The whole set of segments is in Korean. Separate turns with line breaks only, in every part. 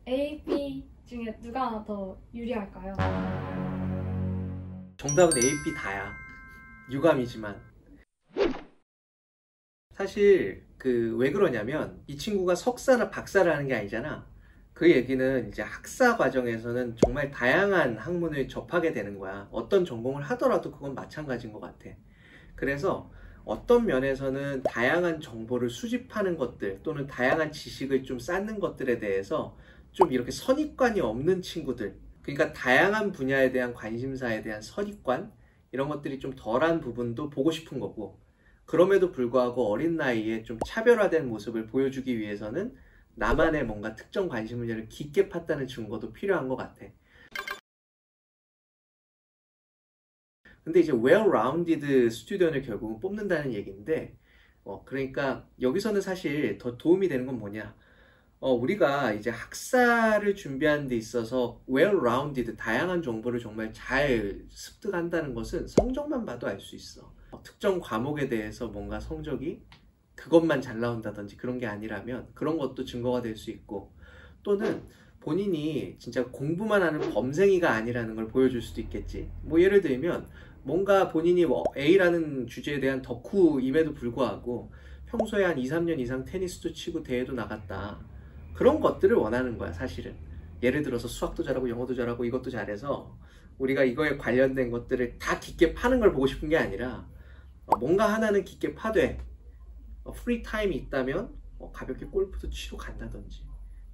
A, B 중에 누가 더 유리할까요?
정답은 A, B 다야. 유감이지만. 사실 그 왜 그러냐면 이 친구가 석사나 박사를 하는 게 아니잖아. 그 얘기는 이제 학사 과정에서는 정말 다양한 학문을 접하게 되는 거야. 어떤 전공을 하더라도 그건 마찬가지인 것 같아. 그래서 어떤 면에서는 다양한 정보를 수집하는 것들 또는 다양한 지식을 좀 쌓는 것들에 대해서 좀 이렇게 선입관이 없는 친구들, 그러니까 다양한 분야에 대한 관심사에 대한 선입관 이런 것들이 좀 덜한 부분도 보고 싶은 거고, 그럼에도 불구하고 어린 나이에 좀 차별화된 모습을 보여주기 위해서는 나만의 뭔가 특정 관심 분야를 깊게 팠다는 증거도 필요한 것 같아. 근데 이제 well-rounded 스튜던을 결국은 뽑는다는 얘기인데, 그러니까 여기서는 사실 더 도움이 되는 건 뭐냐? 우리가 이제 학사를 준비하는 데 있어서 well-rounded, 다양한 정보를 정말 잘 습득한다는 것은 성적만 봐도 알 수 있어. 특정 과목에 대해서 뭔가 성적이 그것만 잘 나온다든지 그런 게 아니라면 그런 것도 증거가 될 수 있고, 또는 본인이 진짜 공부만 하는 범생이가 아니라는 걸 보여줄 수도 있겠지. 뭐 예를 들면 뭔가 본인이 뭐 A라는 주제에 대한 덕후임에도 불구하고 평소에 한 2, 3년 이상 테니스도 치고 대회도 나갔다. 그런 것들을 원하는 거야, 사실은. 예를 들어서 수학도 잘하고 영어도 잘하고 이것도 잘해서 우리가 이거에 관련된 것들을 다 깊게 파는 걸 보고 싶은 게 아니라, 뭔가 하나는 깊게 파되 프리 타임이 있다면 가볍게 골프도 치러 간다든지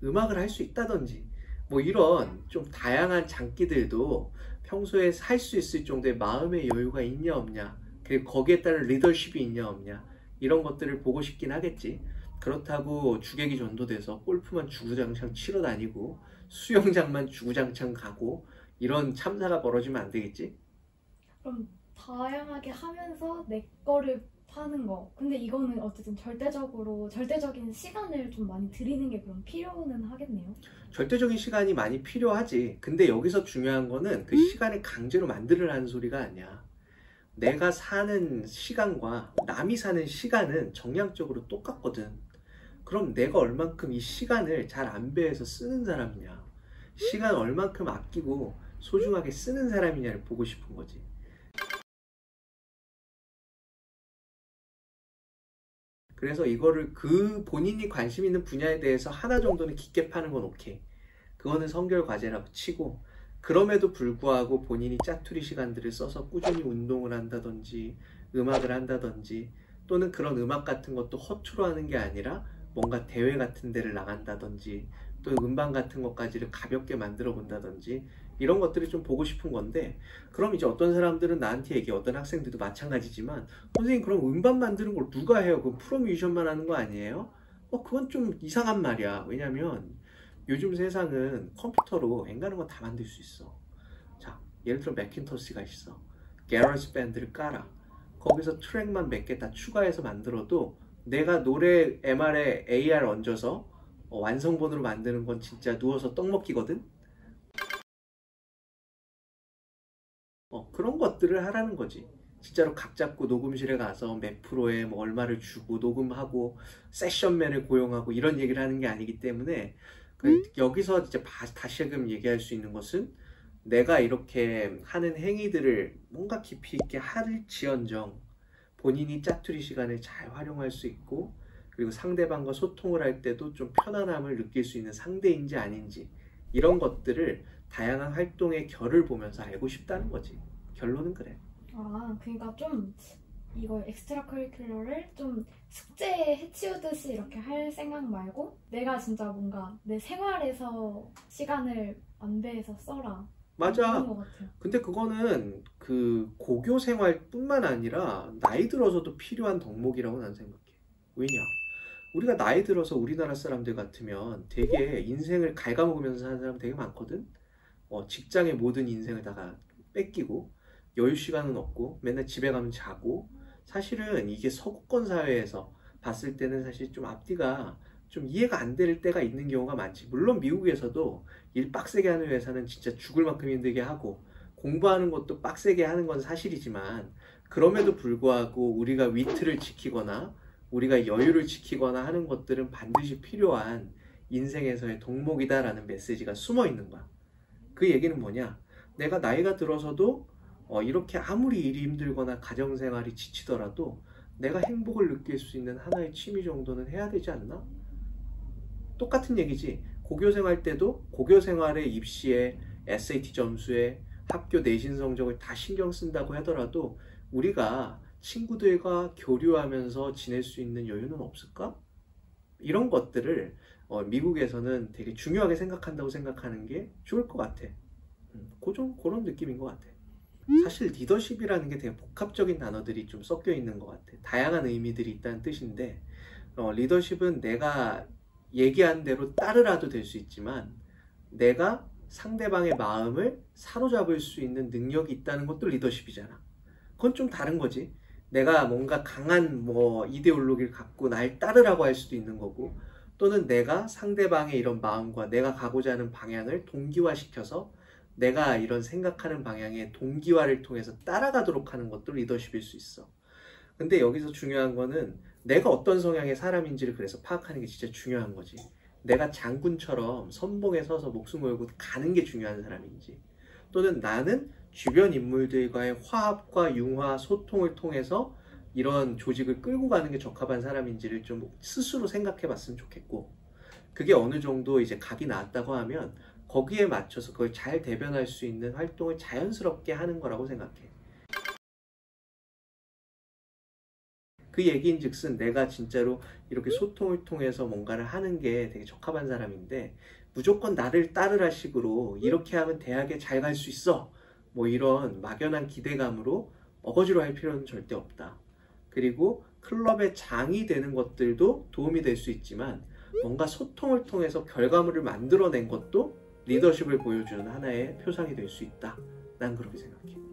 음악을 할 수 있다든지 뭐 이런 좀 다양한 장기들도 평소에 할 수 있을 정도의 마음의 여유가 있냐 없냐, 그리고 거기에 따른 리더십이 있냐 없냐, 이런 것들을 보고 싶긴 하겠지. 그렇다고 주객이 전도돼서 골프만 주구장창 치러 다니고 수영장만 주구장창 가고 이런 참사가 벌어지면 안 되겠지.
그럼 다양하게 하면서 내 거를 파는 거. 근데 이거는 어쨌든 절대적인 시간을 좀 많이 들이는 게 그럼 필요는 하겠네요.
절대적인 시간이 많이 필요하지. 근데 여기서 중요한 거는 그 시간을 강제로 만들으라는 소리가 아니야. 내가 사는 시간과 남이 사는 시간은 정량적으로 똑같거든. 그럼 내가 얼만큼 이 시간을 잘 안배해서 쓰는 사람이냐, 시간 얼만큼 아끼고 소중하게 쓰는 사람이냐를 보고 싶은 거지. 그래서 이거를 그 본인이 관심 있는 분야에 대해서 하나 정도는 깊게 파는 건 오케이. 그거는 성결 과제라고 치고, 그럼에도 불구하고 본인이 짜투리 시간들을 써서 꾸준히 운동을 한다든지 음악을 한다든지, 또는 그런 음악 같은 것도 허투루 하는 게 아니라 뭔가 대회 같은 데를 나간다든지 또 음반 같은 것까지를 가볍게 만들어 본다든지 이런 것들을 좀 보고 싶은 건데, 그럼 이제 어떤 사람들은 나한테 얘기해, 어떤 학생들도 마찬가지지만, 선생님 그럼 음반 만드는 걸 누가 해요? 그럼 프로 뮤지션만 하는 거 아니에요? 그건 좀 이상한 말이야. 왜냐면 요즘 세상은 컴퓨터로 엔간한 건 다 만들 수 있어. 자, 예를 들어 맥킨토시가 있어. 게러지 밴드를 깔아. 거기서 트랙만 몇 개 다 추가해서 만들어도 내가 노래 MR에 AR 얹어서 완성본으로 만드는 건 진짜 누워서 떡 먹기거든? 그런 것들을 하라는 거지. 진짜로 각 잡고 녹음실에 가서 몇 프로에 뭐 얼마를 주고 녹음하고 세션맨을 고용하고 이런 얘기를 하는 게 아니기 때문에, 여기서 이제 다시금 얘기할 수 있는 것은 내가 이렇게 하는 행위들을 뭔가 깊이 있게 할지언정 본인이 짜투리 시간을 잘 활용할 수 있고, 그리고 상대방과 소통을 할 때도 좀 편안함을 느낄 수 있는 상대인지 아닌지, 이런 것들을 다양한 활동의 결을 보면서 알고 싶다는 거지. 결론은 그래.
아, 그러니까 좀 이걸 엑스트라 커리큘러를 좀 숙제에 해치우듯이 이렇게 할 생각 말고 내가 진짜 뭔가 내 생활에서 시간을 안배해서 써라.
맞아.
그런 것 같아요.
근데 그거는 그 고교 생활뿐만 아니라 나이 들어서도 필요한 덕목이라고 난 생각해. 왜냐? 우리가 나이 들어서 우리나라 사람들 같으면 되게 인생을 갉아먹으면서 사는 사람 되게 많거든? 직장의 모든 인생을 다가 뺏기고 여유 시간은 없고 맨날 집에 가면 자고, 사실은 이게 서구권 사회에서 봤을 때는 사실 좀 앞뒤가 좀 이해가 안 될 때가 있는 경우가 많지. 물론 미국에서도 일 빡세게 하는 회사는 진짜 죽을 만큼 힘들게 하고 공부하는 것도 빡세게 하는 건 사실이지만, 그럼에도 불구하고 우리가 위트를 지키거나 우리가 여유를 지키거나 하는 것들은 반드시 필요한 인생에서의 덕목이다라는 메시지가 숨어 있는 거야. 그 얘기는 뭐냐? 내가 나이가 들어서도 이렇게 아무리 일이 힘들거나 가정생활이 지치더라도 내가 행복을 느낄 수 있는 하나의 취미 정도는 해야 되지 않나? 똑같은 얘기지. 고교생활 때도 고교생활의 입시에 SAT 점수에 학교 내신 성적을 다 신경 쓴다고 하더라도 우리가 친구들과 교류하면서 지낼 수 있는 여유는 없을까? 이런 것들을 미국에서는 되게 중요하게 생각한다고 생각하는 게 좋을 것 같아. 그런 느낌인 것 같아. 사실 리더십이라는 게 되게 복합적인 단어들이 좀 섞여 있는 것 같아. 다양한 의미들이 있다는 뜻인데 리더십은 내가 얘기한 대로 따르라도 될 수 있지만 내가 상대방의 마음을 사로잡을 수 있는 능력이 있다는 것도 리더십이잖아. 그건 좀 다른 거지. 내가 뭔가 강한 이데올로기를 갖고 날 따르라고 할 수도 있는 거고, 또는 내가 상대방의 이런 마음과 내가 가고자 하는 방향을 동기화시켜서 내가 이런 생각하는 방향의 동기화를 통해서 따라가도록 하는 것도 리더십일 수 있어. 근데 여기서 중요한 거는 내가 어떤 성향의 사람인지를 그래서 파악하는 게 진짜 중요한 거지. 내가 장군처럼 선봉에 서서 목숨 걸고 가는 게 중요한 사람인지, 또는 나는 주변 인물들과의 화합과 융화, 소통을 통해서 이런 조직을 끌고 가는 게 적합한 사람인지를 좀 스스로 생각해 봤으면 좋겠고, 그게 어느 정도 이제 각이 나왔다고 하면 거기에 맞춰서 그걸 잘 대변할 수 있는 활동을 자연스럽게 하는 거라고 생각해. 그 얘기인 즉슨 내가 진짜로 이렇게 소통을 통해서 뭔가를 하는 게 되게 적합한 사람인데, 무조건 나를 따르라 식으로 이렇게 하면 대학에 잘 갈 수 있어, 이런 막연한 기대감으로 어거지로 할 필요는 절대 없다. 그리고 클럽의 장이 되는 것들도 도움이 될 수 있지만 뭔가 소통을 통해서 결과물을 만들어낸 것도 리더십을 보여주는 하나의 표상이 될 수 있다. 난 그렇게 생각해.